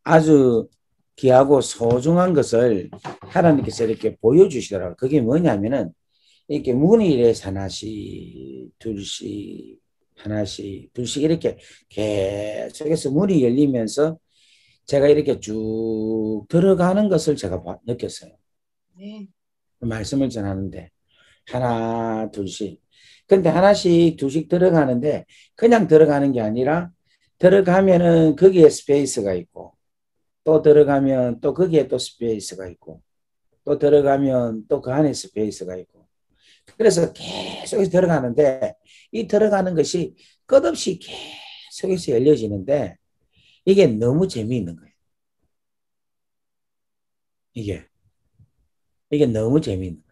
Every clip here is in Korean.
아주 귀하고 소중한 것을 하나님께서 이렇게 보여주시더라고요. 그게 뭐냐면은 이렇게 문일에서 하나씩 둘씩 하나씩 둘씩 이렇게 계속해서 문이 열리면서 제가 이렇게 쭉 들어가는 것을 제가 느꼈어요. 네. 말씀을 전하는데 하나 둘씩 근데 하나씩 둘씩 들어가는데 그냥 들어가는 게 아니라 들어가면은 거기에 스페이스가 있고 또 들어가면 또 거기에 또 스페이스가 있고 또 들어가면 또 그 안에 스페이스가 있고 그래서 계속해서 들어가는데 이 들어가는 것이 끝없이 계속해서 열려지는데 이게 너무 재미있는 거예요. 이게 너무 재미있는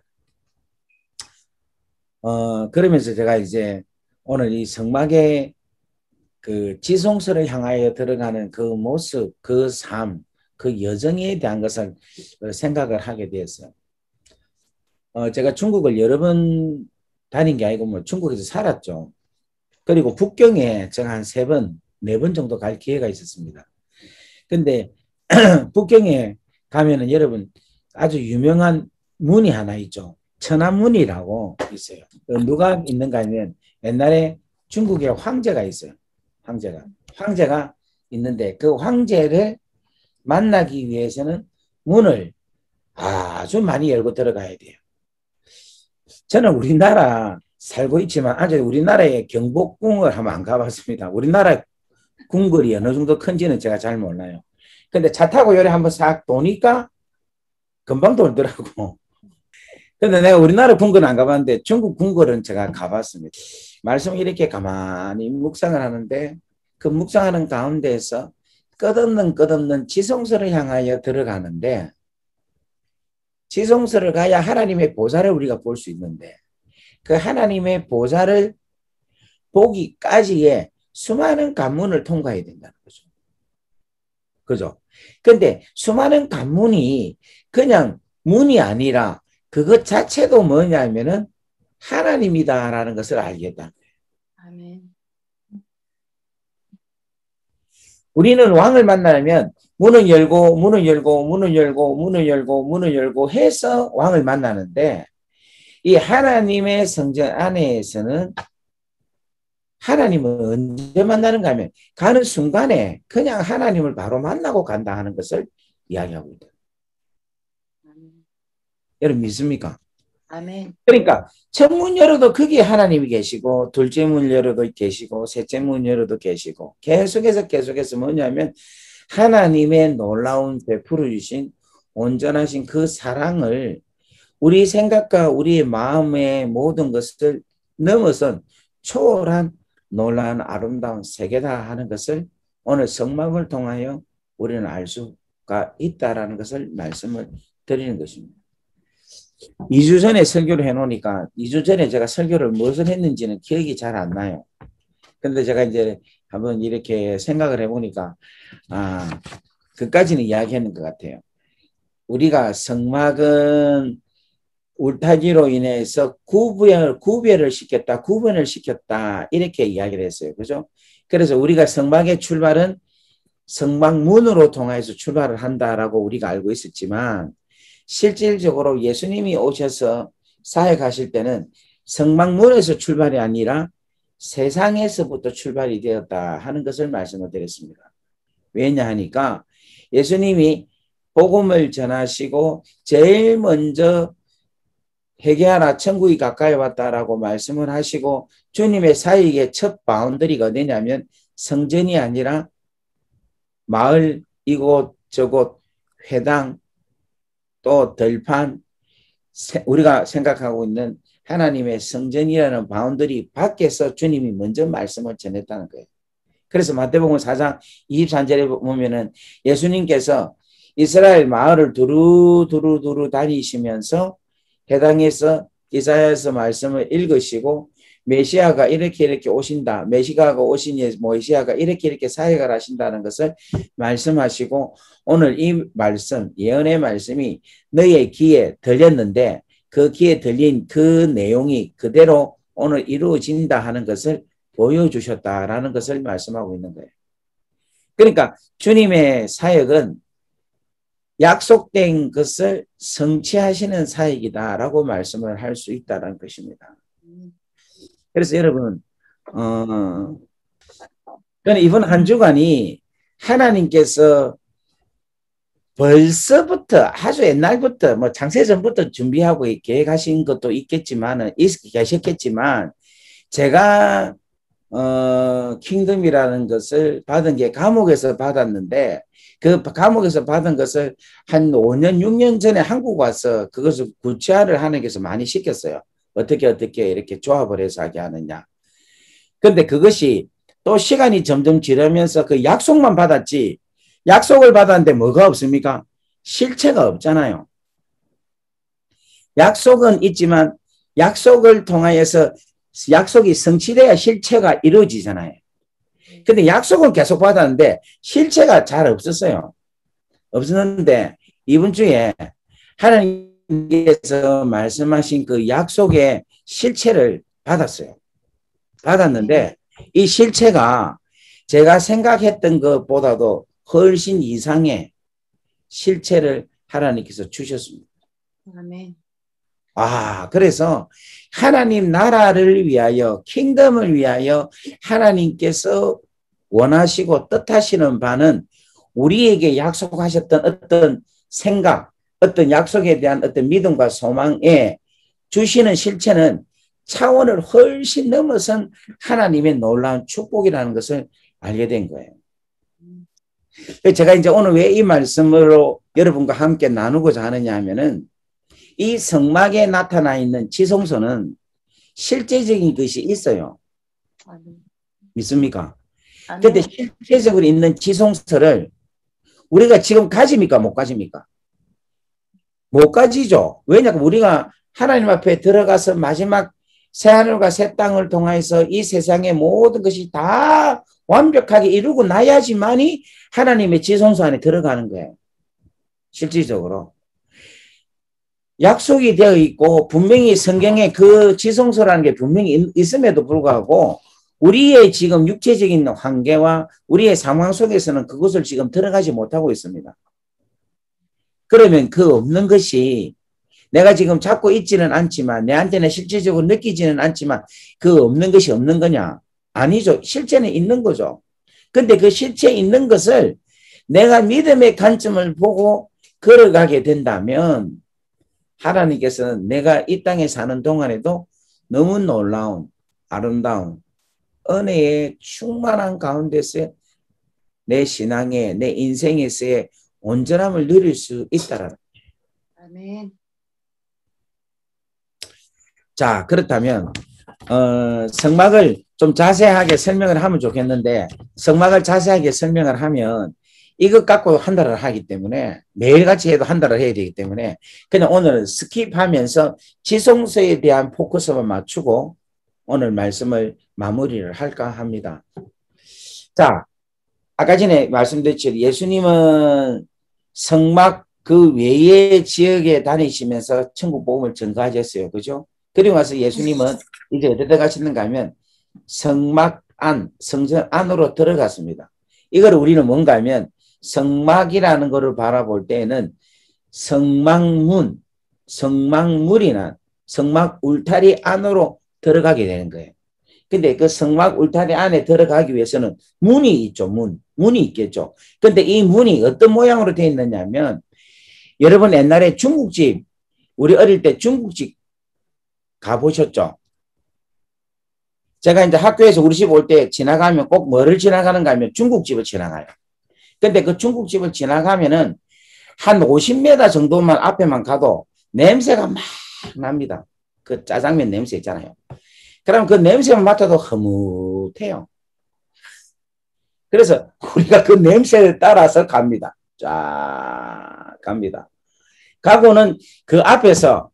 거예요. 그러면서 제가 이제 오늘 이 성막의 그 지성소를 향하여 들어가는 그 모습, 그 삶, 그 여정에 대한 것을 생각을 하게 되었어요. 제가 중국을 여러 번 다닌 게 아니고 뭐 중국에서 살았죠. 그리고 북경에 제가 한 3번, 4번 정도 갈 기회가 있었습니다. 근데 북경에 가면은 여러분 아주 유명한 문이 하나 있죠. 천안문이라고 있어요. 누가 있는가 하면 옛날에 중국에 황제가 있어요. 황제가 있는데 그 황제를 만나기 위해서는 문을 아주 많이 열고 들어가야 돼요. 저는 우리나라 살고 있지만 아직 우리나라의 경복궁을 한번 안 가봤습니다. 우리나라 궁궐이 어느 정도 큰지는 제가 잘 몰라요. 근데 차 타고 요래 한번 싹 도니까 금방 돌더라고. 근데 내가 우리나라 궁궐은 안 가봤는데 중국 궁궐은 제가 가봤습니다. 말씀 이렇게 가만히 묵상을 하는데 그 묵상하는 가운데에서 끝없는 지성소를 향하여 들어가는데 지성소를 가야 하나님의 보좌를 우리가 볼 수 있는데 그 하나님의 보좌를 보기까지의 수많은 관문을 통과해야 된다는 거죠. 그죠? 근데 수많은 관문이 그냥 문이 아니라 그것 자체도 뭐냐면은 하나님이다라는 것을 알겠다. 아멘. 우리는 왕을 만나려면 문을 열고 문을 열고 문을 열고 문을 열고 문을 열고 해서 왕을 만나는데 이 하나님의 성전 안에서는 하나님을 언제 만나는가 하면 가는 순간에 그냥 하나님을 바로 만나고 간다 하는 것을 이야기하고 있다. 여러분 믿습니까? 아멘. 그러니까 첫 문 열어도 거기에 하나님이 계시고 둘째 문 열어도 계시고 셋째 문 열어도 계시고 계속해서 뭐냐면 하나님의 놀라운 베풀어 주신 온전하신 그 사랑을 우리 생각과 우리의 마음의 모든 것을 넘어선 초월한 놀라운 아름다운 세계다 하는 것을 오늘 성막을 통하여 우리는 알 수가 있다라는 것을 말씀을 드리는 것입니다. 2주 전에 설교를 해놓으니까 2주 전에 제가 설교를 무엇을 했는지는 기억이 잘 안 나요. 근데 제가 이제 한번 이렇게 생각을 해보니까 그까지는 이야기했는 것 같아요. 우리가 성막은 울타기로 인해서 구별을 시켰다 이렇게 이야기를 했어요. 그죠? 그래서 우리가 성막의 출발은 성막문으로 통해서 출발을 한다라고 우리가 알고 있었지만 실질적으로 예수님이 오셔서 사역하실 때는 성막문에서 출발이 아니라 세상에서부터 출발이 되었다 하는 것을 말씀을 드렸습니다. 왜냐 하니까 예수님이 복음을 전하시고 제일 먼저 회개하라 천국이 가까이 왔다라고 말씀을 하시고 주님의 사역의 첫 바운더리가 어디냐면 성전이 아니라 마을 이곳 저곳 회당 또 들판 우리가 생각하고 있는 하나님의 성전이라는 바운더리 밖에서 주님이 먼저 말씀을 전했다는 거예요. 그래서 마태복음 4장 23절에 보면은 예수님께서 이스라엘 마을을 두루두루 다니시면서 해당해서 이사야서 말씀을 읽으시고 메시아가 이렇게 오신다. 메시아가 오시니 메시아가 이렇게 사역을 하신다는 것을 말씀하시고 오늘 이 말씀 예언의 말씀이 너의 귀에 들렸는데 그 귀에 들린 그 내용이 그대로 오늘 이루어진다 하는 것을 보여주셨다라는 것을 말씀하고 있는 거예요. 그러니까 주님의 사역은 약속된 것을 성취하시는 사역이다라고 말씀을 할 수 있다는 것입니다. 그래서 여러분, 저는 이번 한 주간이 하나님께서 벌써부터 아주 옛날부터 뭐 창세전부터 준비하고 계획하신 것도 있겠지만 계셨겠지만 제가 킹덤이라는 것을 받은 게 감옥에서 받았는데 그 감옥에서 받은 것을 한 5년 6년 전에 한국 와서 그것을 구체화를 하나님께서 많이 시켰어요. 어떻게 이렇게 조합을 해서 하게 하느냐. 근데 그것이 또 시간이 점점 지나면서 그 약속만 받았지 약속을 받았는데 뭐가 없습니까? 실체가 없잖아요. 약속은 있지만 약속을 통하여서 약속이 성취돼야 실체가 이루어지잖아요. 근데 약속은 계속 받았는데 실체가 잘 없었어요. 없었는데 이번 주에 하나님께서 말씀하신 그 약속의 실체를 받았어요. 받았는데 이 실체가 제가 생각했던 것보다도 훨씬 이상의 실체를 하나님께서 주셨습니다. 아멘. 그래서 하나님 나라를 위하여 킹덤을 위하여 하나님께서 원하시고 뜻하시는 바는 우리에게 약속하셨던 어떤 생각, 어떤 약속에 대한 어떤 믿음과 소망에 주시는 실체는 차원을 훨씬 넘어선 하나님의 놀라운 축복이라는 것을 알게 된 거예요. 제가 이제 오늘 왜 이 말씀으로 여러분과 함께 나누고자 하느냐 하면은 이 성막에 나타나 있는 지성소는 실제적인 것이 있어요. 믿습니까? 그런데 실제적으로 있는 지성소를 우리가 지금 가집니까? 못 가집니까? 못 가지죠. 왜냐하면 우리가 하나님 앞에 들어가서 마지막 새하늘과 새 땅을 통해서 이 세상의 모든 것이 다 완벽하게 이루고 나야지만이 하나님의 지성소 안에 들어가는 거예요. 실질적으로. 약속이 되어 있고 분명히 성경에 그 지성소라는 게 분명히 있음에도 불구하고 우리의 지금 육체적인 한계와 우리의 상황 속에서는 그것을 지금 들어가지 못하고 있습니다. 그러면 그 없는 것이 내가 지금 잡고 있지는 않지만 내한테는 실질적으로 느끼지는 않지만 그 없는 것이 없는 거냐? 아니죠. 실체는 있는 거죠. 근데 그 실체 있는 것을 내가 믿음의 관점을 보고 걸어가게 된다면 하나님께서는 내가 이 땅에 사는 동안에도 너무 놀라운 아름다운 은혜의 충만한 가운데서 내 신앙에 내 인생에서의 온전함을 누릴 수 있다라는. 아멘. 자, 그렇다면 성막을 좀 자세하게 설명을 하면 좋겠는데 성막을 자세하게 설명을 하면 이것 갖고 한 달을 하기 때문에 매일같이 해도 한 달을 해야 되기 때문에 그냥 오늘은 스킵하면서 지성소에 대한 포커스만 맞추고 오늘 말씀을 마무리를 할까 합니다. 자, 아까 전에 말씀드렸죠. 예수님은 성막 그 외의 지역에 다니시면서 천국 복음을 전가하셨어요. 그죠? 그리고 와서 예수님은 이제 어디 들어가시는가 하면 성막 안, 성전 안으로 들어갔습니다. 이걸 우리는 뭔가 하면 성막이라는 것을 바라볼 때에는 성막문, 성막물이나 성막 울타리 안으로 들어가게 되는 거예요. 근데 그 성막 울타리 안에 들어가기 위해서는 문이 있죠. 문이 있겠죠. 근데 이 문이 어떤 모양으로 되어 있느냐 하면 여러분 옛날에 중국집, 우리 어릴 때 중국집 가보셨죠? 제가 이제 학교에서 우리 집 올 때 지나가면 꼭 뭐를 지나가는가 하면 중국집을 지나가요. 근데 그 중국집을 지나가면은 한 50m 정도만 앞에만 가도 냄새가 막 납니다. 그 짜장면 냄새 있잖아요. 그럼 그 냄새만 맡아도 흐뭇해요. 그래서 우리가 그 냄새를 따라서 갑니다. 쫙 갑니다. 가고는 그 앞에서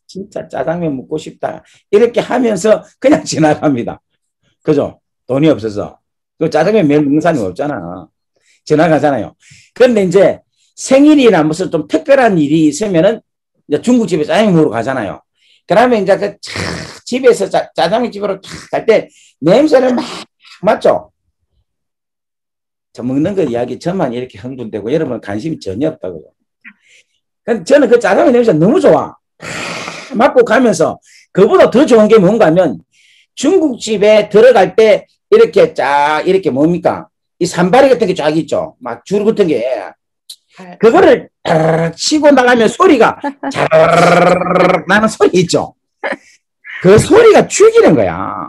진짜 짜장면 먹고 싶다 이렇게 하면서 그냥 지나갑니다. 그죠? 돈이 없어서. 그 짜장면 매일 먹는 사람이 없잖아. 지나가잖아요. 그런데 이제 생일이나 무슨 좀 특별한 일이 있으면은 이제 중국집에 짜장면 먹으러 가잖아요. 그러면 이제 그 집에서 짜장면 집으로 갈 때 냄새를 막 맡죠. 먹는 거 이야기 저만 이렇게 흥분되고 여러분 관심이 전혀 없다고요. 근데 저는 그 짜장면 냄새가 너무 좋아. 맡고 가면서 그보다 더 좋은 게 뭔가 하면 중국집에 들어갈 때 이렇게 쫙 이렇게 뭡니까? 이 산발이 같은 게 쫙 있죠. 막 줄 같은 게. 그거를 치고 나가면 소리가 자르르르 나는 소리 있죠. 그 소리가 죽이는 거야.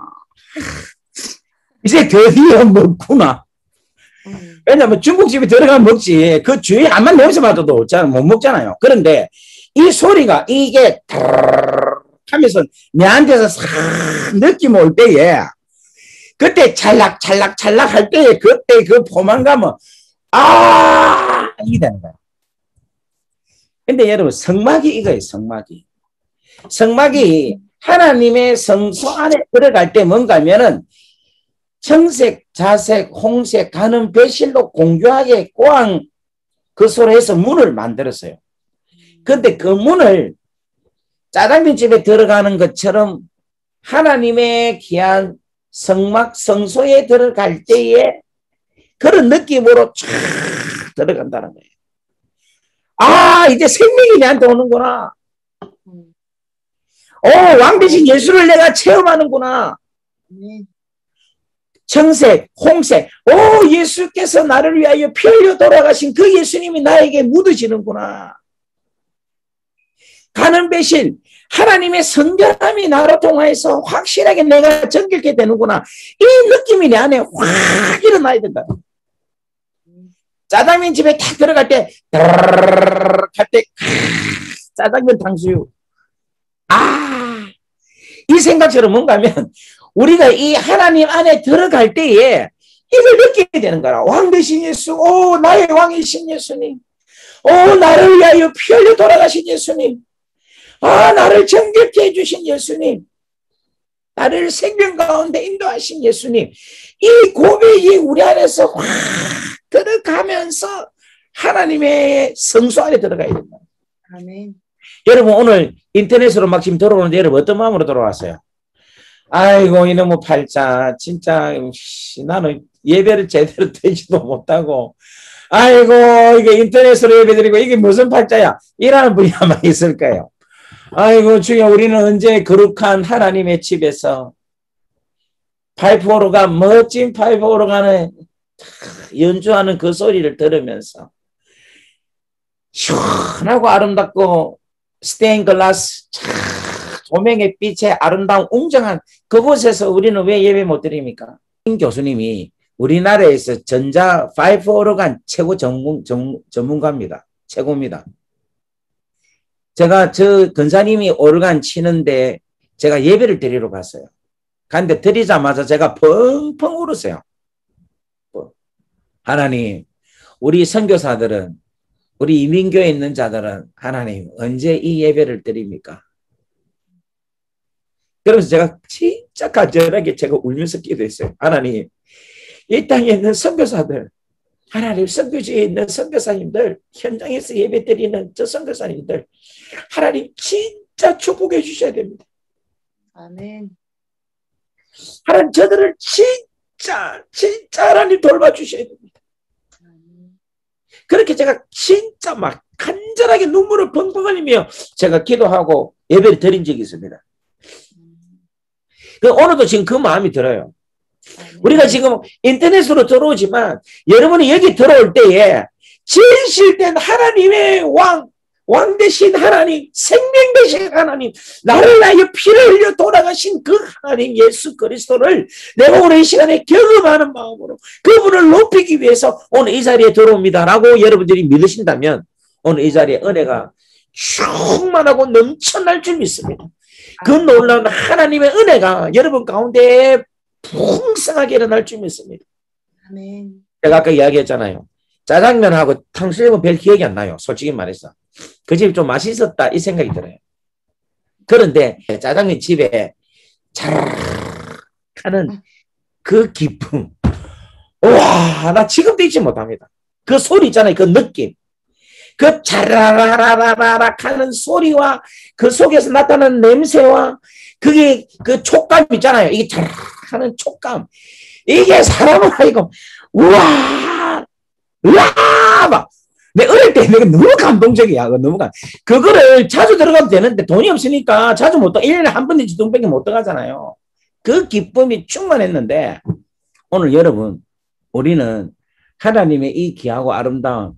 이제 드디어 먹구나. 왜냐면 중국집에 들어가면 먹지. 그 주위에 암만 냄새 맡아도 못 먹잖아요. 그런데 이 소리가 이게 하면서 내한테서 싹 느낌 올 때에 그때 찰락찰락찰락 할 때에 그때 그 포만감은 이게 되는 거야. 근데 여러분 성막이 이거예요. 성막이 하나님의 성소 안에 들어갈 때 뭔가 하면은 청색, 자색, 홍색, 가는 배실로 공교하게 꼬안 그소로 해서 문을 만들었어요. 근데 그 문을 짜장면집에 들어가는 것처럼 하나님의 귀한 성막, 성소에 들어갈 때에 그런 느낌으로 쫙 들어간다는 거예요. 이제 생명이 내한테 오는구나. 왕 대신 예수를 내가 체험하는구나. 청색, 홍색, 예수께서 나를 위하여 피 흘려 돌아가신 그 예수님이 나에게 묻어지는구나. 가는 배실, 하나님의 성결함이 나로 통하여서 확실하게 내가 정결케 되는구나. 이 느낌이 내 안에 확 일어나야 된다. 짜장면 집에 탁 들어갈 때, 할 때, 짜장면 탕수육. 이 생각처럼 뭔가 하면, 우리가 이 하나님 안에 들어갈 때에 이걸 느끼게 되는 거라. 왕 대신 예수, 나의 왕이신 예수님. 나를 위하여 피 흘려 돌아가신 예수님. 나를 정결케 해주신 예수님. 나를 생명 가운데 인도하신 예수님. 이 고백이 우리 안에서 확 들어가면서 하나님의 성소 안에 들어가야 된다. 아멘. 여러분 오늘 인터넷으로 막 지금 들어오는데 여러분 어떤 마음으로 들어왔어요? 아이고 이놈의 팔자 진짜 나는 예배를 제대로 드리지도 못하고 아이고 이게 인터넷으로 예배드리고 이게 무슨 팔자야? 이라는 분이 아마 있을 거예요. 아이고 주여 우리는 언제 거룩한 하나님의 집에서 파이프 오르간 멋진 파이프 오르간을 연주하는 그 소리를 들으면서 시원하고 아름답고 스테인 글라스 조명의 빛의 아름다운 웅장한 그곳에서 우리는 왜 예배 못 드립니까? 임 교수님이 우리나라에서 전자 파이프 오르간 최고 전문가입니다. 최고입니다. 제가 저 권사님이 오르간 치는데 제가 예배를 드리러 갔어요. 근데 드리자마자 제가 펑펑 울었어요. 하나님, 우리 선교사들은 우리 이민교에 있는 자들은 하나님 언제 이 예배를 드립니까? 그러면서 제가 진짜 간절하게 제가 울면서 기도했어요. 하나님, 이 땅에 있는 선교사들, 하나님 선교지에 있는 선교사님들, 현장에서 예배 드리는 저 선교사님들, 하나님 진짜 축복해 주셔야 됩니다. 아멘. 하나님 저들을 진짜 하나님 돌봐주셔야 됩니다. 그렇게 제가 진짜 막 간절하게 눈물을 펑펑 흘리며 제가 기도하고 예배를 드린 적이 있습니다. 오늘도 지금 그 마음이 들어요. 우리가 지금 인터넷으로 들어오지만 여러분이 여기 들어올 때에 진실된 하나님의 왕 대신 하나님, 생명 대신 하나님, 나를 위하여 피를 흘려 돌아가신 그 하나님 예수 그리스도를 내가 오늘 이 시간에 경험하는 마음으로 그분을 높이기 위해서 오늘 이 자리에 들어옵니다 라고 여러분들이 믿으신다면 오늘 이 자리에 은혜가 충만하고 넘쳐날 줄 믿습니다. 그 놀라운 하나님의 은혜가 여러분 가운데 풍성하게 일어날 줄 믿습니다. 아멘. 제가 아까 이야기했잖아요. 짜장면하고 탕수육은 별 기억이 안 나요. 솔직히 말해서. 그 집이 좀 맛있었다 이 생각이 들어요. 그런데 짜장면 집에 차르르 하는 그 기쁨, 와, 나 지금도 잊지 못합니다. 그 소리 있잖아요. 그 느낌. 그 차라라라라라 하는 소리와 그 속에서 나타나는 냄새와 그게 그 촉감 있잖아요. 이게 차라라 하는 촉감. 이게 사람을 하여금 우와, 우와, 막. 내 어릴 때 내가 너무 감동적이야. 그거를 자주 들어가면 되는데 돈이 없으니까 자주 못, 1년에 한 번인지 두 번밖에 못 들어가잖아요. 그 기쁨이 충만했는데, 오늘 여러분, 우리는 하나님의 이 귀하고 아름다운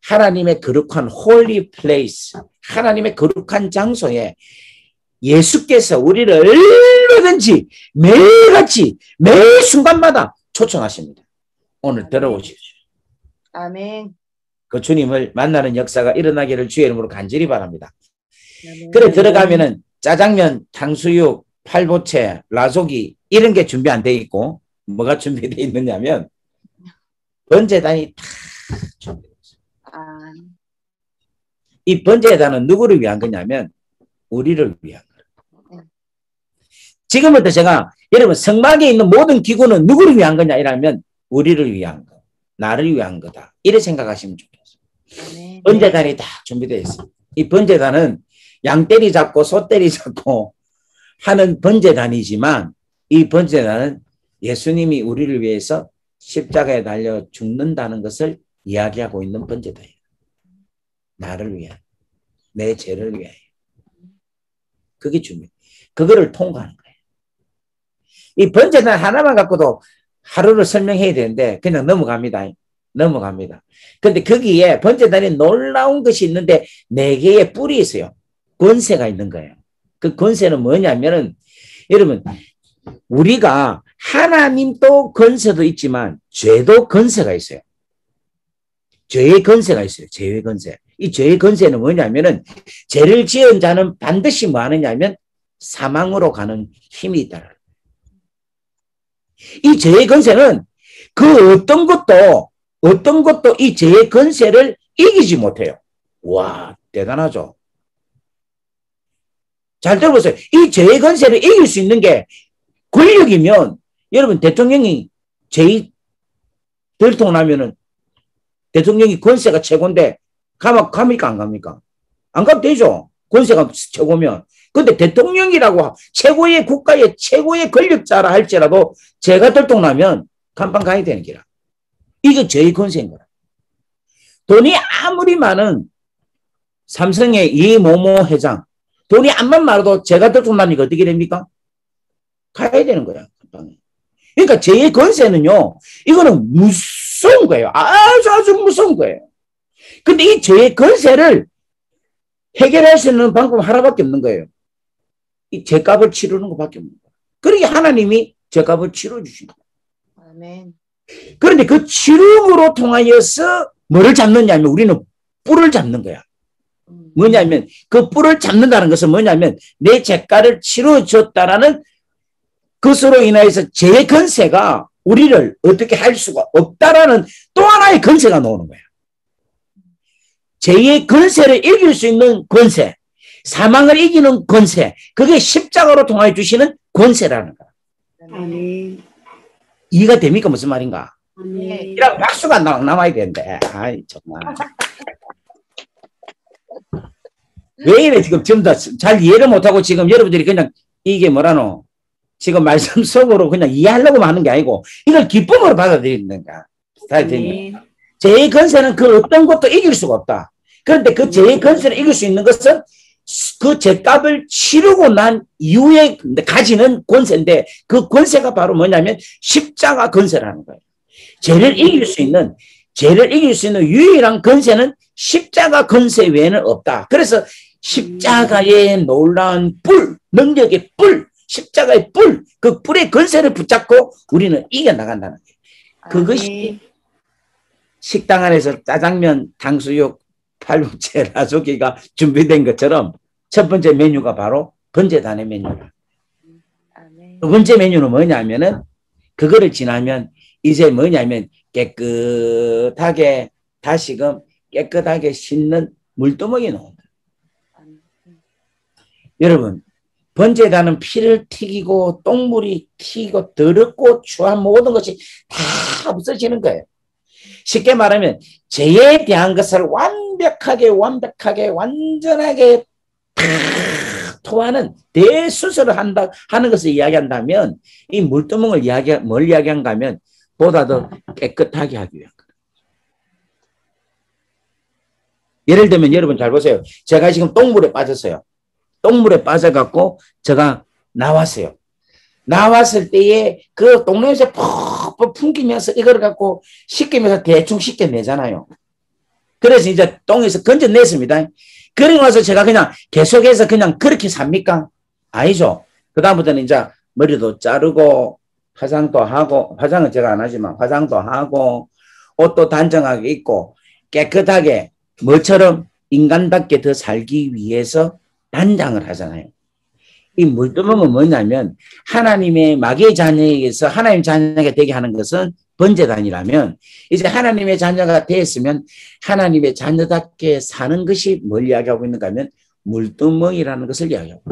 하나님의 거룩한 홀리 플레이스, 하나님의 거룩한 장소에 예수께서 우리를 얼마든지 매일같이 매 순간마다 초청하십니다. 오늘 들어오십시오. 아멘. 그 주님을 만나는 역사가 일어나기를 주의 이름으로 간절히 바랍니다. 아멘. 그래 들어가면은 짜장면, 탕수육, 팔보채, 라조기 이런 게 준비 안 돼 있고 뭐가 준비되어 있느냐면 번제단이 다 준비되어 있어요. 아, 이 번제단은 누구를 위한 거냐면 우리를 위한 거예요. 지금부터 제가 여러분 성막에 있는 모든 기구는 누구를 위한 거냐 이라면 우리를 위한 거, 나를 위한 거다. 이렇게 생각하시면 좋겠어요. 아멘. 번제단이 다 준비되어 있어요. 이 번제단은 양떼리 잡고 소떼리 잡고 하는 번제단이지만 이 번제단은 예수님이 우리를 위해서 십자가에 달려 죽는다는 것을 이야기하고 있는 번제단이에요. 나를 위한, 내 죄를 위하여. 그게 중요해요. 그거를 통과하는 거예요. 이 번제단 하나만 갖고도 하루를 설명해야 되는데 그냥 넘어갑니다. 근데 거기에 번제단에 놀라운 것이 있는데 4개의 뿔이 있어요. 권세가 있는 거예요. 그 권세는 뭐냐면은 여러분 우리가 하나님도 권세도 있지만 죄도 권세가 있어요. 죄의 권세가 있어요. 죄의 권세. 이 죄의 권세는 뭐냐면은 죄를 지은 자는 반드시 뭐 하느냐면 사망으로 가는 힘이 있다. 이 죄의 권세는 그 어떤 것도 이 죄의 권세를 이기지 못해요. 와, 대단하죠? 잘 들어보세요. 이 죄의 권세를 이길 수 있는 게 권력이면 여러분 대통령이 죄의 들통 나면은 대통령이 권세가 최고인데 갑니까 안 갑니까? 안 가면 되죠. 권세가 최고면. 근데 대통령이라고 최고의 국가의 최고의 권력자라 할지라도 죄가 들통 나면 감방 가야 되는 기라. 이게 죄의 권세인 거라. 돈이 아무리 많은 삼성의 이모모 회장 돈이 암만 많아도 죄가 들통 나니까 어떻게 됩니까? 가야 되는 거야. 그러니까 죄의 권세는요. 이거는 무서운 거예요. 아주 무서운 거예요. 근데 이 죄의 권세를 해결할 수 있는 방법 하나밖에 없는 거예요. 이 죄값을 치르는 것밖에 없는 거예요. 그러니까 하나님이 죄값을 치러주신 거예요. 아멘. 그런데 그 치름으로 통하여서 뭐를 잡느냐면 우리는 뿔을 잡는 거야. 뭐냐면 그 뿔을 잡는다는 것은 뭐냐면 내 죄가를 치러줬다라는 것으로 인하여서 죄의 권세가 우리를 어떻게 할 수가 없다라는 또 하나의 권세가 나오는 거야. 죄의 권세를 이길 수 있는 권세, 사망을 이기는 권세, 그게 십자가로 통하여 주시는 권세라는 거야. 아멘. 이해가 됩니까? 무슨 말인가? 아멘. 이라고 박수가 남아야 되는데, 아이, 정말. 왜 이래, 지금 전부 다 잘 이해를 못하고 지금 여러분들이 그냥 이게 뭐라노? 지금 말씀 속으로 그냥 이해하려고 하는 게 아니고, 이걸 기쁨으로 받아들이는 거야. 죄의 권세는 그 어떤 것도 이길 수가 없다. 그런데 그 죄의 권세를 이길 수 있는 것은 그 죄값을 치르고 난 이후에 가지는 권세인데 그 권세가 바로 뭐냐면 십자가 권세라는 거예요. 죄를 이길 수 있는 유일한 권세는 십자가 권세 외에는 없다. 그래서 십자가의 놀라운 뿔, 능력의 뿔, 십자가의 뿔, 그 뿔의 권세를 붙잡고 우리는 이겨나간다는 거예요. 그것이 식당 안에서 짜장면, 탕수육, 팔보채, 라조기가 준비된 것처럼 첫 번째 메뉴가 바로 번제단의 메뉴다. 두 번째 메뉴는 뭐냐면은 그거를 지나면 이제 뭐냐면 깨끗하게 다시금 깨끗하게 씻는 물두멍이 나온다. 여러분 번제단은 피를 튀기고 똥물이 튀기고 더럽고 추한 모든 것이 다 없어지는 거예요. 쉽게 말하면 죄에 대한 것을 완벽하게 완전하게 토하는 대수술을 하는 것을 이야기한다면 이 물두멍을 뭘 이야기한가 하면 보다 더 깨끗하게 하기 위한 거예요. 예를 들면 여러분 잘 보세요. 제가 지금 똥물에 빠졌어요. 똥물에 빠져갖고 제가 나왔어요. 나왔을 때에 그 똥냄새 푹푹 풍기면서 이걸 갖고 씻기면서 대충 씻겨내잖아요. 그래서 이제 똥에서 건져냈습니다. 그러고 나서 제가 그냥 계속해서 그냥 그렇게 삽니까? 아니죠. 그다음부터는 이제 머리도 자르고 화장도 하고, 화장은 제가 안 하지만 화장도 하고, 옷도 단정하게 입고 깨끗하게 뭐처럼 인간답게 더 살기 위해서 단장을 하잖아요. 이 물두멍은 뭐냐면 하나님의 마귀의 자녀에게서 하나님 자녀가 되게 하는 것은 번제단이라면 이제 하나님의 자녀가 되었으면 하나님의 자녀답게 사는 것이 뭘 이야기하고 있는가 하면 물두멍이라는 것을 이야기하고,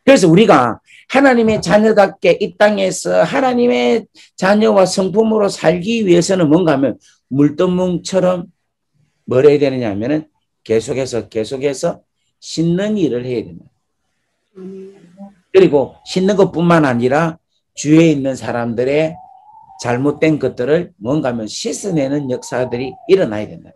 그래서 우리가 하나님의 자녀답게 이 땅에서 하나님의 자녀와 성품으로 살기 위해서는 뭔가 하면 물두멍처럼 뭘 해야 되느냐 하면은 계속해서 씻는 일을 해야 된다. 그리고 씻는 것뿐만 아니라 주위에 있는 사람들의 잘못된 것들을 뭔가 하면 씻어내는 역사들이 일어나야 된다.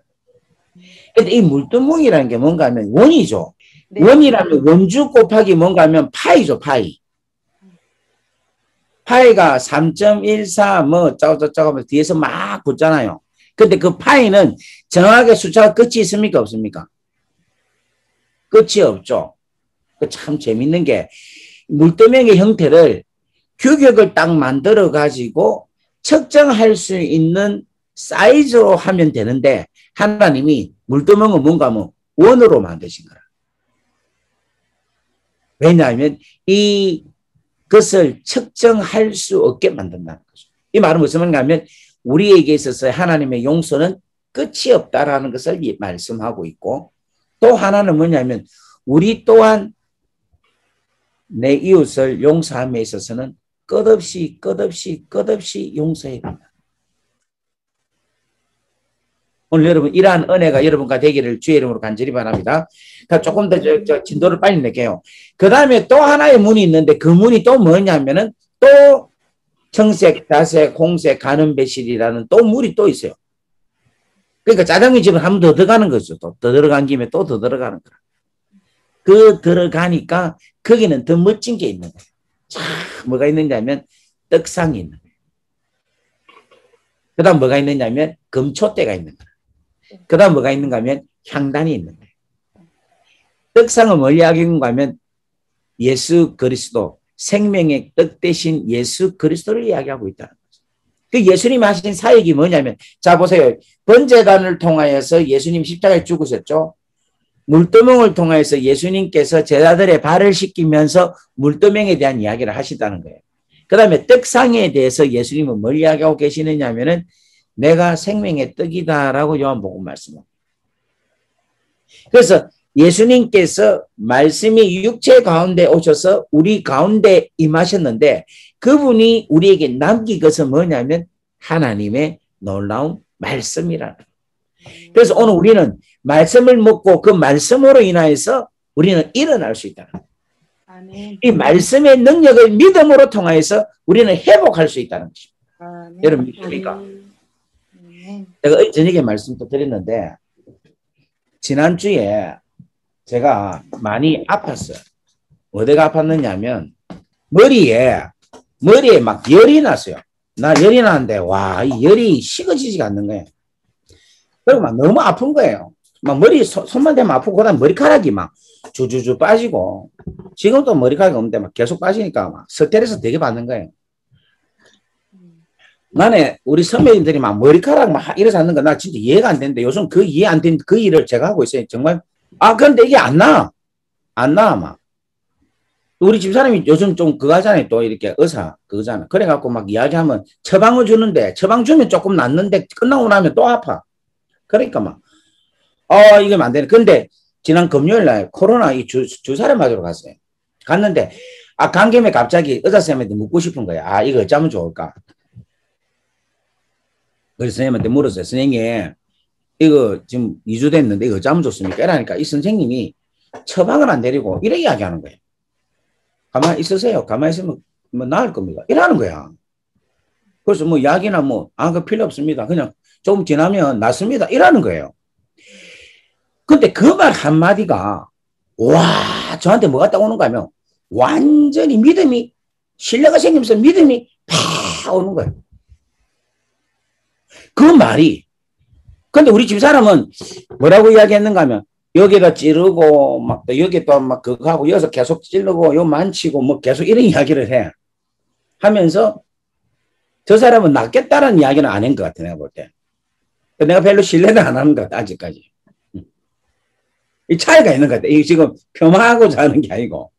근데 이 물두멍이라는 게 뭔가 하면 원이죠. 네. 원이라면 원주 곱하기 뭔가 하면 파이죠, 파이. 파이가 3.14 뭐 짜고짜고 하면서 뒤에서 막 붙잖아요. 근데 그 파이는 정확하게 숫자가 끝이 있습니까? 없습니까? 끝이 없죠. 참 재밌는 게 물두멍의 형태를 규격을 딱 만들어 가지고 측정할 수 있는 사이즈로 하면 되는데 하나님이 물두멍은 뭔가 뭐 원으로 만드신 거라. 왜냐하면 이것을 측정할 수 없게 만든다는 거죠. 이 말은 무슨 말인가 하면 우리에게 있어서 하나님의 용서는 끝이 없다라는 것을 말씀하고 있고, 또 하나는 뭐냐면 우리 또한 내 이웃을 용서함에 있어서는 끝없이 용서해야 된다. 오늘 여러분 이러한 은혜가 여러분과 되기를 주의 이름으로 간절히 바랍니다. 조금 더 진도를 빨리 낼게요. 그 다음에 또 하나의 문이 있는데 그 문이 또 뭐냐면은 또 청색, 자색, 홍색, 가는 배실이라는 또 물이 또 있어요. 그러니까 짜장면 집은 한 번 더 들어가는 거죠. 또 더 들어간 김에 또 더 들어가는 거라. 그 들어가니까 거기는 더 멋진 게 있는 거예요. 자, 뭐가 있느냐 하면 떡상이 있는 거예요. 그 다음 뭐가 있느냐 하면 금초대가 있는 거예요. 그 다음 뭐가 있는가 하면 향단이 있는 거예요. 떡상은 뭘 이야기하는가 하면 예수 그리스도, 생명의 떡 대신 예수 그리스도를 이야기하고 있다는 거죠. 그 예수님이 하신 사역이 뭐냐면, 자 보세요. 번제단을 통하여서 예수님 십자가에 죽으셨죠. 물두멍을 통해서 예수님께서 제자들의 발을 씻기면서 물두멍에 대한 이야기를 하시다는 거예요. 그 다음에 떡상에 대해서 예수님은 뭘 이야기하고 계시느냐 하면은 내가 생명의 떡이다라고 요한복음 말씀합니다. 그래서 예수님께서 말씀이 육체 가운데 오셔서 우리 가운데 임하셨는데 그분이 우리에게 남긴 것은 뭐냐면 하나님의 놀라운 말씀이라는 거예요. 그래서 오늘 우리는 말씀을 먹고 그 말씀으로 인하여서 우리는 일어날 수 있다는 거예요. 아멘. 이 말씀의 능력을 믿음으로 통하여서 우리는 회복할 수 있다는 것입니다. 아멘. 여러분 믿습니까? 제가 저녁에 말씀도 드렸는데 지난주에 제가 많이 아팠어요. 어디가 아팠느냐면 머리에 막 열이 났어요. 나 열이 나는데 와, 이 열이 식어지지가 않는 거예요. 그리고 막 너무 아픈 거예요. 막 머리 손만 대면 아프고 그다음 머리카락이 막 주주주 빠지고 지금도 머리카락이 없는데 막 계속 빠지니까 막 스트레스 되게 받는 거예요. 나는 우리 선배님들이 막 머리카락 막 이래서 하는 거 나 진짜 이해가 안 되는데 요즘 그 이해 안 되는 그 일을 제가 하고 있어요. 정말. 그런데 이게 안 나. 막. 우리 집사람이 요즘 좀 그거 하잖아요. 또 이렇게 의사 그거잖아. 그래갖고 막 이야기하면 처방을 주는데 처방 주면 조금 낫는데 끝나고 나면 또 아파. 그러니까 막 이거 안 되네. 근데 지난 금요일 날 코로나 이 주사를 맞으러 갔어요. 갔는데 간 김에 갑자기 의사 선생님한테 묻고 싶은 거야. 이거 어쩌면 좋을까? 그래서 선생님한테 물었어요. 선생님 이거 지금 2주 됐는데 이거 어쩌면 좋습니까? 이러니까 이 선생님이 처방을 안 내리고 이렇게 이야기하는 거예요. 가만히 있으세요. 가만히 있으면 뭐 나을 겁니다. 이러는 거야. 그래서 뭐 약이나 뭐, 그 필요 없습니다. 그냥 조금 지나면 낫습니다. 이러는 거예요. 근데 그 말 한마디가, 와, 저한테 뭐가 딱 오는가 하면, 완전히 믿음이, 신뢰가 생기면서 믿음이 팍 오는 거예요. 그 말이. 근데 우리 집사람은 뭐라고 이야기했는가 하면, 여기다 찌르고, 막, 또 여기 또 막 그거 하고, 여기서 계속 찌르고, 요 만치고, 뭐 계속 이런 이야기를 해. 하면서, 저 사람은 낫겠다라는 이야기는 안 한 것 같아, 내가 볼 때. 내가 별로 신뢰는 안 하는 것 같아, 아직까지. 이 차이가 있는 것 같아. 이게 지금 폄하하고자 하는 게 아니고.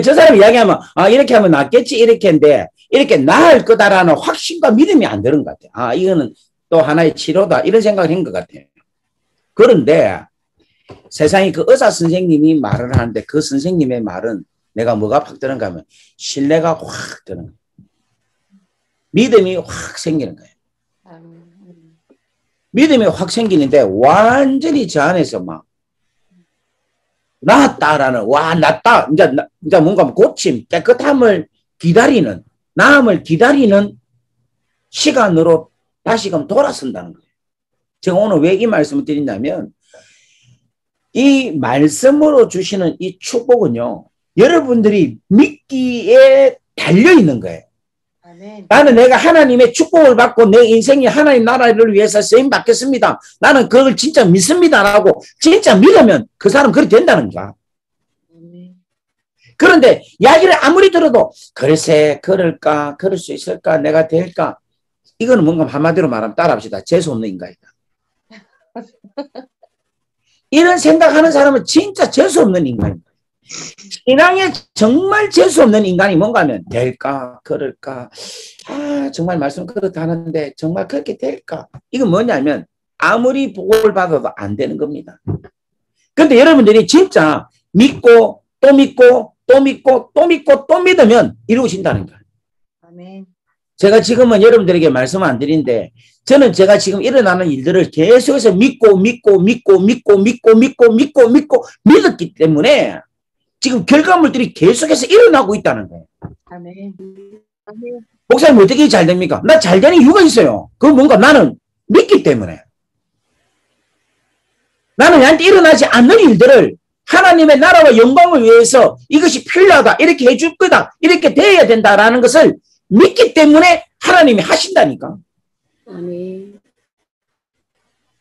저 사람이 이야기하면, 이렇게 하면 낫겠지, 이렇게 했는데, 이렇게 나을 거다라는 확신과 믿음이 안 드는 것 같아. 이거는 또 하나의 치료다. 이런 생각을 한 것 같아요. 그런데 세상에 그 의사 선생님이 말을 하는데 그 선생님의 말은 내가 뭐가 확 드는가 하면 신뢰가 확 드는 거예요. 믿음이 확 생기는 거예요. 믿음이 확 생기는데 완전히 저 안에서 막 나았다라는, 와, 낫다. 이제 뭔가 고침, 깨끗함을 기다리는, 나음을 기다리는 시간으로 다시금 돌아선다는 거예요. 제가 오늘 왜 이 말씀을 드리냐면, 이 말씀으로 주시는 이 축복은요, 여러분들이 믿기에 달려있는 거예요. 아멘. 나는 내가 하나님의 축복을 받고 내 인생이 하나님 나라를 위해서 쓰임 받겠습니다. 나는 그걸 진짜 믿습니다라고 진짜 믿으면 그 사람 그렇게 된다는 거야. 그런데 이야기를 아무리 들어도 글쎄 그럴까, 그럴 수 있을까, 내가 될까, 이거는 뭔가 한마디로 말하면 따라합시다. 재수없는 인간이다. 이런 생각하는 사람은 진짜 재수없는 인간입니다. 신앙에 정말 재수없는 인간이 뭔가 하면 될까, 그럴까, 정말 말씀 그렇다 하는데 정말 그렇게 될까, 이건 뭐냐면 아무리 복을 받아도 안 되는 겁니다. 그런데 여러분들이 진짜 믿고 또 믿고 또 믿고 또 믿고 또 믿으면 이루어진다는 거예요. 아멘. 제가 지금은 여러분들에게 말씀 안 드리는데 저는 제가 지금 일어나는 일들을 계속해서 믿고 믿었기 때문에 지금 결과물들이 계속해서 일어나고 있다는 거예요. 아멘. 목사님 어떻게 잘 됩니까? 나 잘 되는 이유가 있어요. 그건 뭔가 나는 믿기 때문에. 나는 나한테 일어나지 않는 일들을 하나님의 나라와 영광을 위해서 이것이 필요하다, 이렇게 해줄 거다, 이렇게 돼야 된다라는 것을 믿기 때문에 하나님이 하신다니까. 아멘.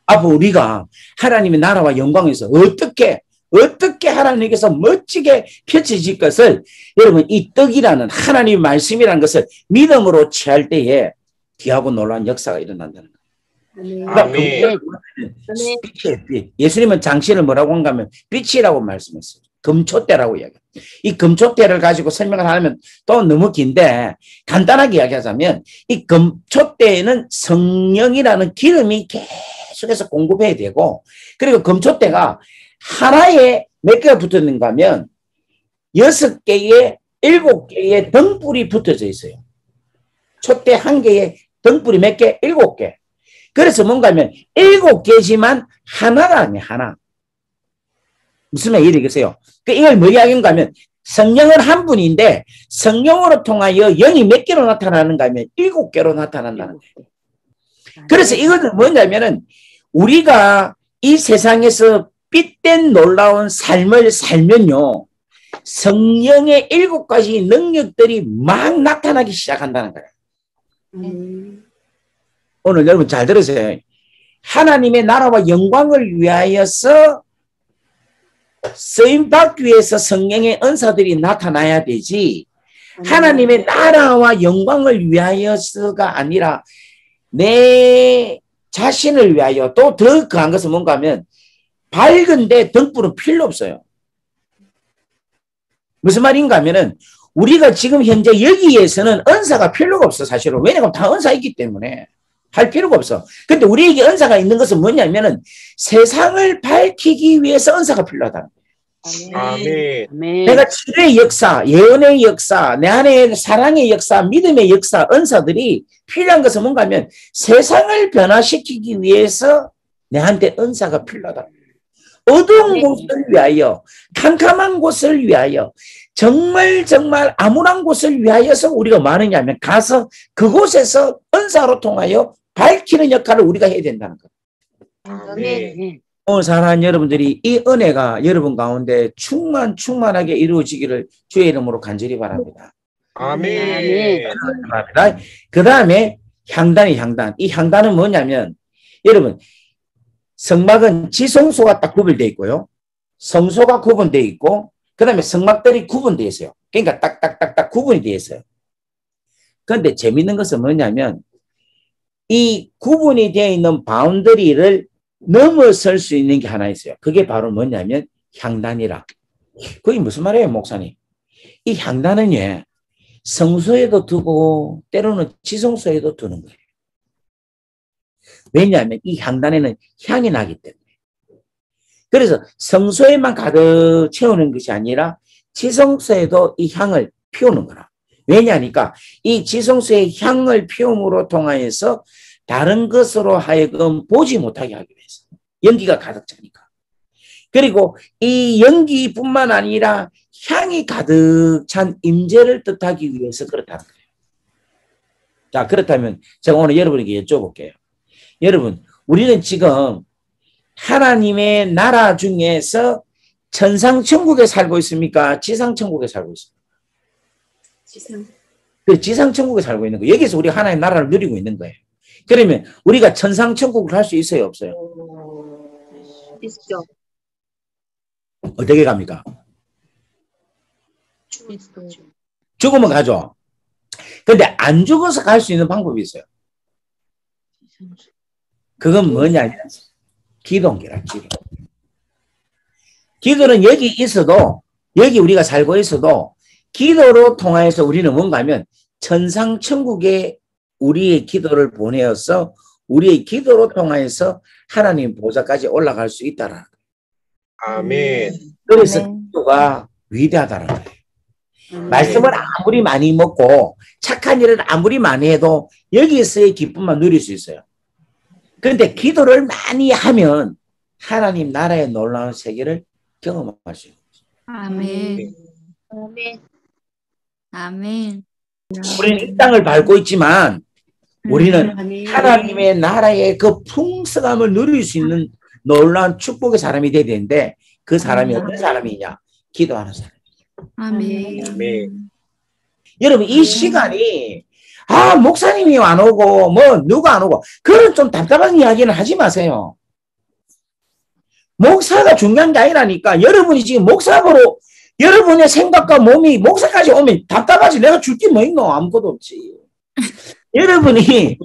앞으로 우리가 하나님의 나라와 영광에서 어떻게 하나님께서 멋지게 펼쳐질 것을 여러분 이 떡이라는 하나님의 말씀이라는 것을 믿음으로 취할 때에 귀하고 놀라운 역사가 일어난다는 거예요. 아멘. 예수님은 장신을 뭐라고 한가 하면 빛이라고 말씀했어요. 금촛대라고 이야기해요. 이 금촛대를 가지고 설명을 하면 또 너무 긴데 간단하게 이야기하자면 이 금촛대에는 성령이라는 기름이 계속해서 공급해야 되고, 그리고 금촛대가 하나에 몇 개가 붙어 있는가 하면 6개에 7개의 등불이 붙어져 있어요. 촛대 한 개에 등불이 몇 개? 7개. 그래서 뭔가 하면 7개지만 하나가 아니에요. 하나. 무슨 말이겠어요? 이걸 뭐 이야기인가 하면 성령은 한 분인데 성령으로 통하여 영이 몇 개로 나타나는가 하면 7개로 나타난다는 거예요. 그래서 이것은 뭐냐면은 우리가 이 세상에서 빛된 놀라운 삶을 살면요, 성령의 7가지 능력들이 막 나타나기 시작한다는 거예요. 오늘 여러분 잘 들으세요. 하나님의 나라와 영광을 위하여서 쓰임받기 위해서 성령의 은사들이 나타나야 되지, 하나님의 나라와 영광을 위하여서가 아니라 내 자신을 위하여, 또 더 그한 것은 뭔가 하면 밝은데 등불은 필요 없어요. 무슨 말인가 하면은 우리가 지금 현재 여기에서는 은사가 필요가 없어. 사실은. 왜냐하면 다 은사 있기 때문에 할 필요가 없어. 근데 우리에게 은사가 있는 것은 뭐냐면은 세상을 밝히기 위해서 은사가 필요하다는 거예요. 아멘. 내가 치료의 역사, 예언의 역사, 내 안에 사랑의 역사, 믿음의 역사, 은사들이 필요한 것은 뭔가 하면 세상을 변화시키기 위해서 내한테 은사가 필요하다. 어두운 곳을 위하여, 캄캄한 곳을 위하여, 정말 암울한 곳을 위하여서 우리가 뭐 하느냐면 가서 그곳에서 은사로 통하여 밝히는 역할을 우리가 해야 된다는 거예요. 아멘. 오늘 사랑하는 여러분들이 이 은혜가 여러분 가운데 충만하게 이루어지기를 주의 이름으로 간절히 바랍니다. 아멘. 그 다음에 향단. 이 향단은 뭐냐면 여러분 성막은 지성소가 딱 구별되어 있고요. 성소가 구분되어 있고 그 다음에 성막들이 구분되어 있어요. 그러니까 딱딱딱딱 구분이 되어 있어요. 그런데 재밌는 것은 뭐냐면 이 구분이 되어 있는 바운더리를 넘어설 수 있는 게 하나 있어요. 그게 바로 뭐냐면 향단이라. 그게 무슨 말이에요, 목사님? 이 향단은 성소에도 두고 때로는 지성소에도 두는 거예요. 왜냐하면 이 향단에는 향이 나기 때문에. 그래서 성소에만 가득 채우는 것이 아니라 지성소에도 이 향을 피우는 거라. 왜냐하니까 이 지성소의 향을 피움으로 통하여서 다른 것으로 하여금 보지 못하게 하기 위해서. 연기가 가득 차니까. 그리고 이 연기뿐만 아니라 향이 가득 찬 임재를 뜻하기 위해서 그렇다는 거예요. 자, 그렇다면 제가 오늘 여러분에게 여쭤볼게요. 여러분, 우리는 지금 하나님의 나라 중에서 천상천국에 살고 있습니까? 지상천국에 살고 있습니까? 지상천국에 살고 있는 거예요. 여기서 우리 하나님의 나라를 누리고 있는 거예요. 그러면 우리가 천상천국을 할 수 있어요, 없어요? 있죠. 어떻게 갑니까? 죽으면 가죠. 근데 안 죽어서 갈 수 있는 방법이 있어요. 그건 뭐냐면 기도인기라, 기도. 기도는 여기 있어도, 여기 우리가 살고 있어도 기도로 통하여서 우리는 뭔가 하면 천상천국에 우리의 기도를 보내어서 우리의 기도로 통하여서 하나님 보좌까지 올라갈 수 있다라는 거예요. 아멘. 그래서 기도가 위대하다는 거예요. 말씀을 아무리 많이 먹고 착한 일을 아무리 많이 해도 여기에서의 기쁨만 누릴 수 있어요. 그런데 기도를 많이 하면 하나님 나라의 놀라운 세계를 경험할 수 있어요. 아멘. 아멘. 아멘. 우리는 이 땅을 밟고 있지만 우리는 하나님의 나라의 그 풍성함을 누릴 수 있는 놀라운 축복의 사람이 되어야 되는데 그 사람이 어떤 사람이냐? 기도하는 사람. 아멘. 아멘. 여러분 이 시간이 목사님이 안 오고 뭐 누가 안 오고 그런 좀 답답한 이야기는 하지 마세요. 목사가 중요한 게 아니라니까. 여러분이 지금 목사로 여러분의 생각과 몸이 목사까지 오면 답답하지. 내가 줄 게 뭐 있노? 아무것도 없지. 여러분이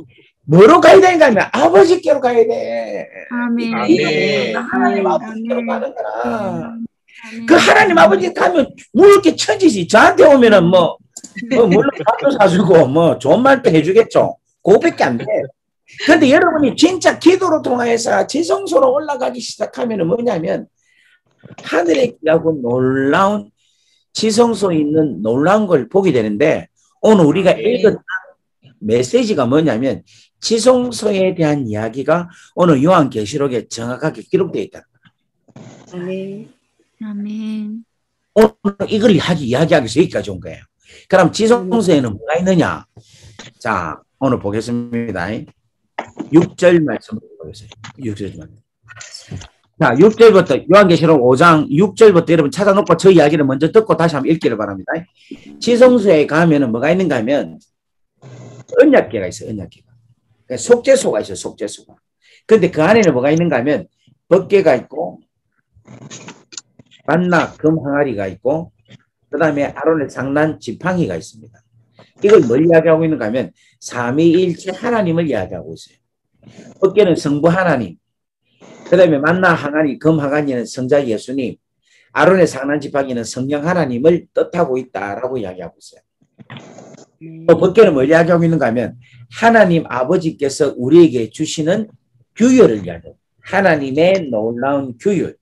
뭐로 가야 되는가 하면 아버지께로 가야 돼. 아멘. 아멘. 하나님 아버지께로 가는 거라. 그 하나님 아버지 가면 뭐 이렇게 천지지. 저한테 오면은 물론 밥도 사주고 좋은 말도 해주겠죠. 그거밖에 안 돼. 근데 여러분이 진짜 기도로 통하여서 지성소로 올라가기 시작하면 뭐냐면 하늘에 귀하고 놀라운 지성소에 있는 놀라운 걸 보게 되는데 오늘 우리가 읽은 메시지가 뭐냐면 지성소에 대한 이야기가 오늘 요한계시록에 정확하게 기록되어 있다. 아멘. 아멘. 오늘 이걸 이야기하기 위해서 여기까지 온 거예요. 그럼 지성소에는 뭐가 있느냐? 자, 오늘 보겠습니다. 6절 말씀 보겠어요. 6절 말씀. 자, 6절부터 요한계시록 5장 6절부터 여러분 찾아놓고 저 이야기를 먼저 듣고 다시 한번 읽기를 바랍니다. 지성소에 가면은 뭐가 있는가 하면 언약궤가 있어요. 언약궤가. 그러니까 속죄소가 있어요. 속죄소가. 근데 그 안에는 뭐가 있는가 하면 법궤가 있고 만나 금 항아리가 있고 그 다음에 아론의 장난 지팡이가 있습니다. 이걸 뭘 이야기하고 있는가 하면 삼위일체 하나님을 이야기하고 있어요. 법궤는 성부 하나님, 그 다음에 만나 항아리, 금 항아리는 성자 예수님, 아론의 장난 지팡이는 성령 하나님을 뜻하고 있다라고 이야기하고 있어요. 또 법궤는 뭘 이야기하고 있는가 하면 하나님 아버지께서 우리에게 주시는 규율을 이야기해요. 하나님의 놀라운 규율,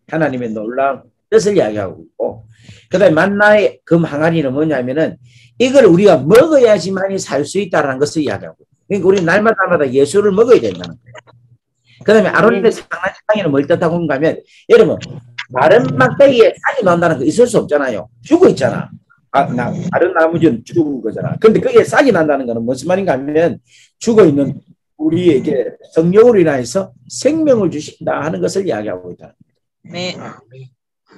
하나님의 놀라운 뜻을 이야기하고 있고 그 다음에 만나의 금 항아리는 뭐냐면은 이걸 우리가 먹어야지만이 살 수 있다는 것을 이야기하고 그러니까 우리 날마다 예수를 먹어야 된다는 거예요. 그 다음에 아론의 상한 지팡이는 뭘 뜻하고 하면 여러분 마른 막대기에 싹이 난다는 거 있을 수 없잖아요. 죽어 있잖아. 다른 나무는 죽은 거잖아. 근데 그게 싹이 난다는 거는 무슨 말인가 하면 죽어 있는 우리에게 성령으로 인해서 생명을 주신다 하는 것을 이야기하고 있다. 네.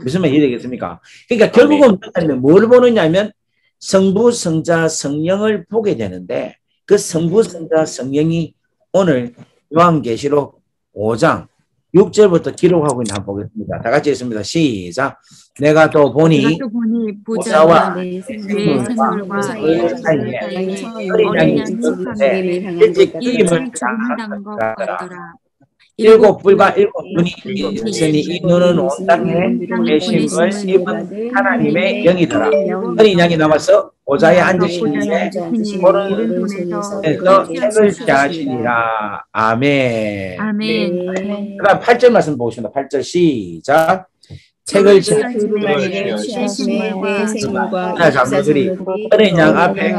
무슨 말이 되겠습니까? 그러니까 결국은 뭘 보느냐면 성부, 성자, 성령을 보게 되는데 그 성부, 성자, 성령이 오늘 요한계시록 5장 6절부터 기록하고 있는 한번 보겠습니다. 다 같이 했습니다. 시작. 내가 또 보니 보좌와 내 생물과 생물과 사이에 어린 양이 있는데 일찍 일찍 죽임을 죽는다는 것 당하더라. 같더라. 일곱 뿔과 일곱 눈이 있으니 이 눈은 온 땅에 계심을 입은 하나님의 영이더라. 어린 양이 남아서 보좌에 앉으시는데 오른손에서 책을 펴시니라. 아멘. 아멘. 그 다음 8절 말씀 보겠습니다. 8절 시작. 책을 펴시니라. 장로들이 어린 양 앞에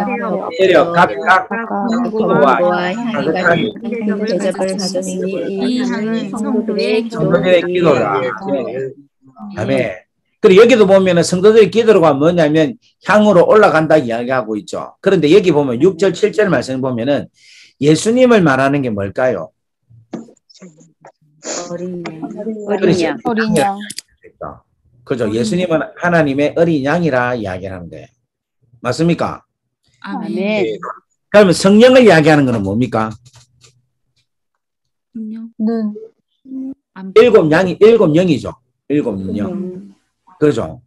내려 각각 풍부와 향이 대접을 받으시니 이 향은 성도들의 기도라. 아멘. 그리고 여기도 보면은 성도들의 기도가 뭐냐면 향으로 올라간다 이야기하고 있죠. 그런데 여기 보면 6절, 7절 말씀 보면은 예수님을 말하는 게 뭘까요? 어린 양. 어린 양. 그죠? 예수님은 하나님의 어린 양이라 이야기를 하는데 맞습니까? 아멘. 그러면 성령을 이야기하는 것은 뭡니까? 눈. 일곱 영이죠. 일곱 영. 그죠?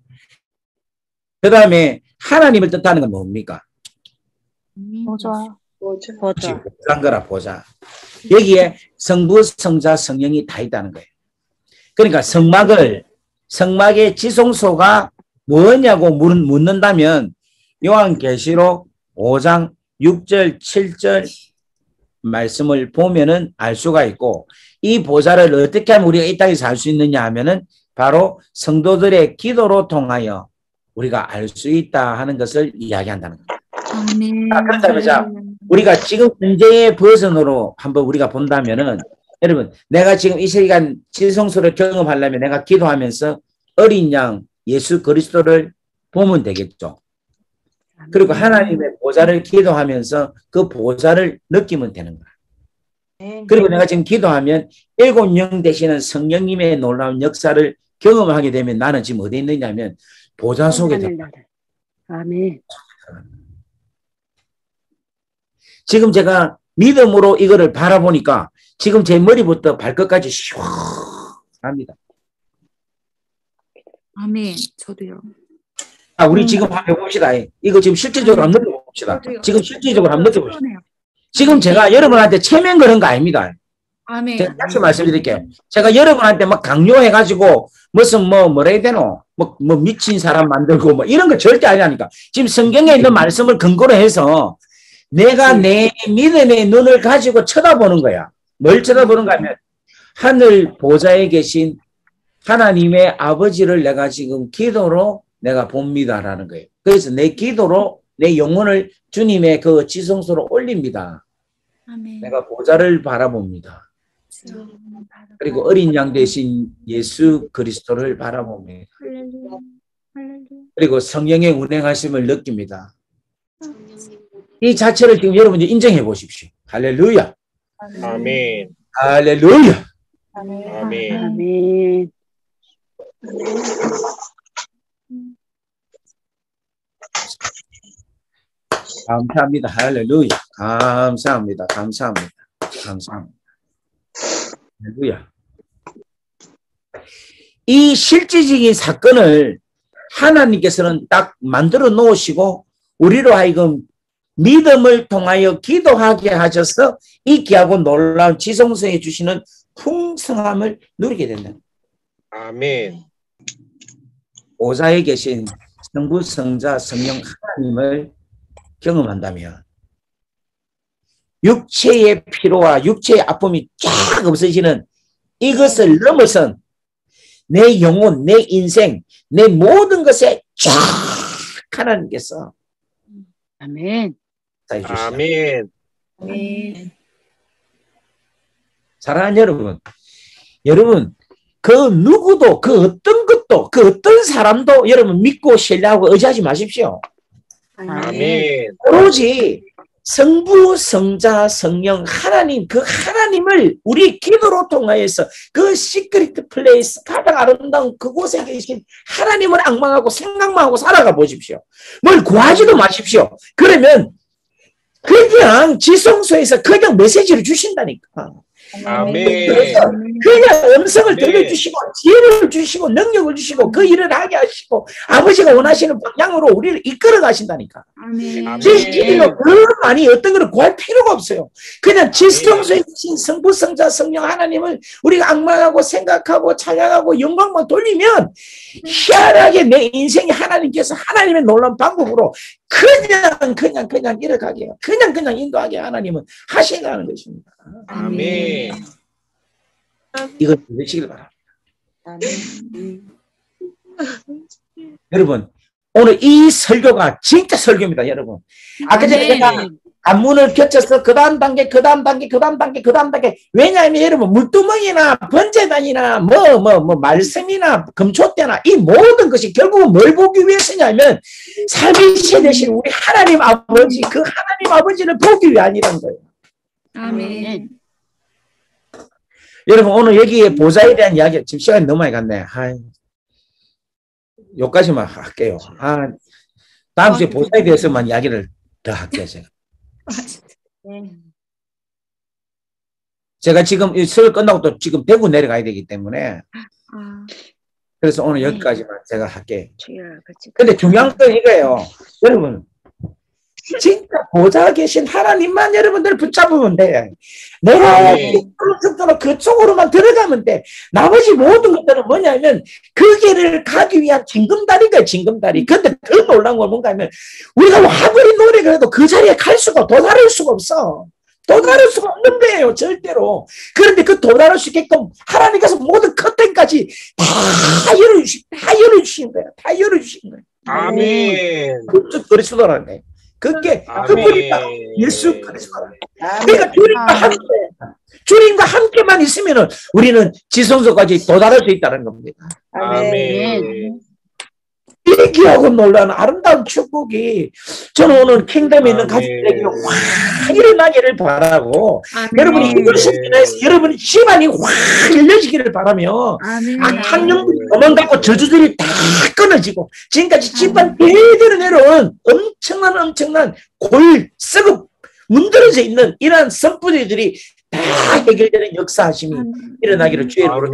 그 다음에 하나님을 뜻하는 건 뭡니까? 보좌. 보좌인 거라 보좌. 여기에 성부, 성자, 성령이 다 있다는 거예요. 그러니까 성막의 지성소가 뭐냐고 묻는다면 요한계시록 5장 6절, 7절 말씀을 보면은 알 수가 있고 이 보좌를 어떻게 하면 우리가 이 땅에서 알 수 있느냐 하면은 바로 성도들의 기도로 통하여 우리가 알 수 있다 하는 것을 이야기한다는 겁니다. 아멘. 그렇다면 자, 우리가 지금 현재의 버전으로 한번 우리가 본다면은 여러분 내가 지금 이 시간 지성소를 경험하려면 내가 기도하면서 어린 양 예수 그리스도를 보면 되겠죠. 그리고 하나님의 보좌를 기도하면서 그 보좌를 느끼면 되는 거야. 그리고 내가 지금 기도하면 일곱 영 되시는 성령님의 놀라운 역사를 경험하게 되면 나는 지금 어디 있느냐면 보좌 속에 들어가. 아멘. 지금 제가 믿음으로 이거를 바라보니까 지금 제 머리부터 발끝까지 시원합니다. 아멘. 저도요. 우리 지금 한번 해봅시다. 이거 지금 실질적으로 한번 느껴봅시다. 지금 실질적으로 한번 느껴봅시다. 지금 제가 여러분한테 체면 그런 거 아닙니다. 아멘. 제가 다시 말씀드릴게요. 제가 여러분한테 막 강요해가지고 무슨 뭐라 해야 되노? 뭐 미친 사람 만들고 뭐 이런 거 절대 아니라니까. 지금 성경에 있는 말씀을 근거로 해서 내가 내 믿음의 눈을 가지고 쳐다보는 거야. 뭘 쳐다보는가 하면 하늘 보좌에 계신 하나님의 아버지를 내가 지금 기도로 내가 봅니다라는 거예요. 그래서 내 기도로 내 영혼을 주님의 그 지성소로 올립니다. 아멘. 내가 보좌를 바라봅니다. 그리고 어린 양 대신 예수 그리스도를 바라봅니다. 그리고 성령의 운행하심을 느낍니다. 이 자체를 지금 여러분이 인정해 보십시오. 할렐루야. 아멘. 할렐루야. 아멘. 아멘. 감사합니다. 할렐루야. 감사합니다. 감사합니다. 감사합니다. 할렐루야. 이 실질적인 사건을 하나님께서는 딱 만들어 놓으시고 우리로 하여금 믿음을 통하여 기도하게 하셔서 이 귀하고 놀라운 지성소에 주시는 풍성함을 누리게 된다. 아멘. 보좌에 계신 성부, 성자, 성령 하나님을 경험한다면 육체의 피로와 육체의 아픔이 쫙 없어지는 이것을 넘어선 내 영혼, 내 인생, 내 모든 것에 쫙 하나님께서 아멘. 아멘. 아멘. 사랑하는 여러분, 여러분 그 누구도 그 어떤 것도 그 어떤 사람도 여러분 믿고 신뢰하고 의지하지 마십시오. 아멘. 오로지 성부, 성자, 성령 하나님 그 하나님을 우리 기도로 통하여서 그 시크릿 플레이스 가장 아름다운 그곳에 계신 하나님을 앙망하고 생각만 하고 살아가 보십시오. 뭘 구하지도 마십시오. 그러면 그냥 지성소에서 그냥 메시지를 주신다니까. 아멘. 그냥 음성을 들려주시고 지혜를 주시고 능력을 주시고 그 일을 하게 하시고 아버지가 원하시는 방향으로 우리를 이끌어 가신다니까. 아멘. 지혜로 그 많이 어떤 거를 구할 필요가 없어요. 그냥 지성소에 계신 성부, 성자, 성령 하나님을 우리가 악망하고 생각하고 찬양하고 영광만 돌리면 희한하게 내 인생이 하나님께서 하나님의 놀라운 방법으로 그냥 이어가게 해요. 그냥 인도하게 하나님은 하신다는 것입니다. 아멘. 이걸 믿으시길 바랍니다. 여러분 오늘 이 설교가 진짜 설교입니다. 여러분 아까 전에 제가 안문을 겹쳐서 그 다음 단계 왜냐하면 여러분 물두멍이나 번제단이나 말씀이나 금초대나 이 모든 것이 결국은 뭘 보기 위해서냐면 살리시 되신 우리 하나님 아버지 그 하나님 아버지를 보기 위함이라는 거예요. 아멘. 여러분 오늘 여기에 보좌에 대한 이야기 지금 시간이 너무 많이 갔네. 여기까지만 할게요. 다음 주에 보좌에 대해서만 이야기를 더 할게요. 제가 지금 이 설교 끝나고 또 지금 대구 내려가야 되기 때문에 그래서 오늘 여기까지만 제가 할게요. 근데 중요한 건 이거예요. 여러분 진짜 보좌 계신 하나님만 여러분들 붙잡으면 돼. 내가 그쪽으로만 들어가면 돼. 나머지 모든 것들은 뭐냐면 그 길을 가기 위한 징검다리가 징검다리. 근데 더 놀라운 건 뭔가 하면 우리가 아무리 노력해도 그 자리에 갈 수가 도달할 수가 없어. 도달할 수가 없는 거예요. 절대로. 그런데 그 도달할 수 있게끔 하나님께서 모든 커튼까지 다 열어주신 거예요. 다 열어주신 거예요. 아멘. 그쪽 그리스도라는 거예요. 그게 그분이 바로 예수 그리스도라. 그러니까 주님과 함께만 있으면은 우리는 지성소까지 도달할 수 있다는 겁니다. 아멘. 이 귀하고 놀라운 아름다운 축복이 저는 오늘 킹덤에 있는 가족들에게 확 일어나기를 바라고 여러분이 이걸 실천해서 여러분의 집안이 확 열려지기를 바라며 악한 영들이 도망가고 저주들이 다 끊어지고 지금까지 집안 대대로 내려온 엄청난 썩업 문드러져 있는 이러한 썩부리들이 다 해결되는 역사하심이 일어나기를 주의 이름으로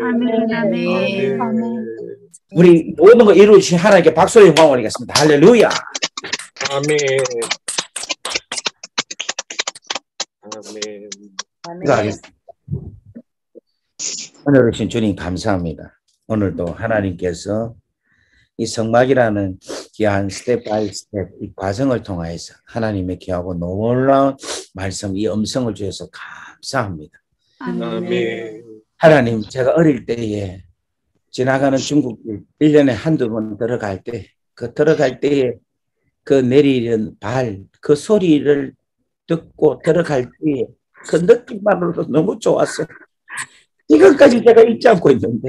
아멘. 우리 모든 거 이루어주신 하나님께 박수로 영광 올리겠습니다. 할렐루야. 아멘. 아멘. 오늘 오신 주님 감사합니다. 오늘도 하나님께서 이 성막이라는 귀한 스텝 바이 스텝 이 과정을 통해서 하나님의 귀하고 놀라운 말씀 이 음성을 주셔서 감사합니다. 아멘. 하나님 제가 어릴 때에 지나가는 중국길 1년에 한두 번 들어갈 때 그 내리는 그 소리를 듣고 들어갈 때 그 느낌만으로도 너무 좋았어요. 이것까지 제가 잊지 않고 있는데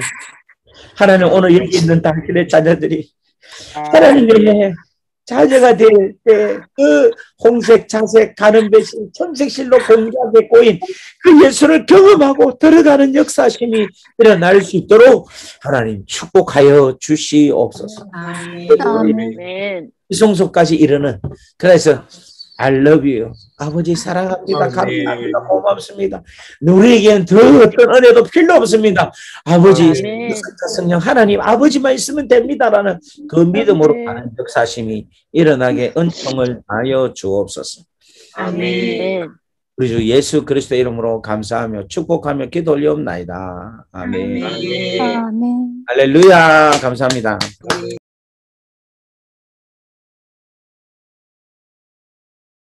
하나님 오늘 여기 있는 당신의 자녀들이 하나님의 자녀가 될 때 그 홍색, 자색, 가는 배신, 천색실로 공작에 꼬인 그 예수를 경험하고 들어가는 역사심이 일어날 수 있도록 하나님 축복하여 주시옵소서. 아멘. 이성소까지 이르는 그래서 I love you. 아버지 사랑합니다. 감사합니다. 고맙습니다. 우리에게는 더 어떤 은혜도 필요 없습니다. 아버지 성령 하나님 아버지만 있으면 됩니다라는 그 믿음으로 가는 역사심이 일어나게 은총을 하여 주옵소서. 아멘. 우리 주 예수 그리스도의 이름으로 감사하며 축복하며 기도 올리옵나이다. 아멘. 아멘. 할렐루야. 감사합니다.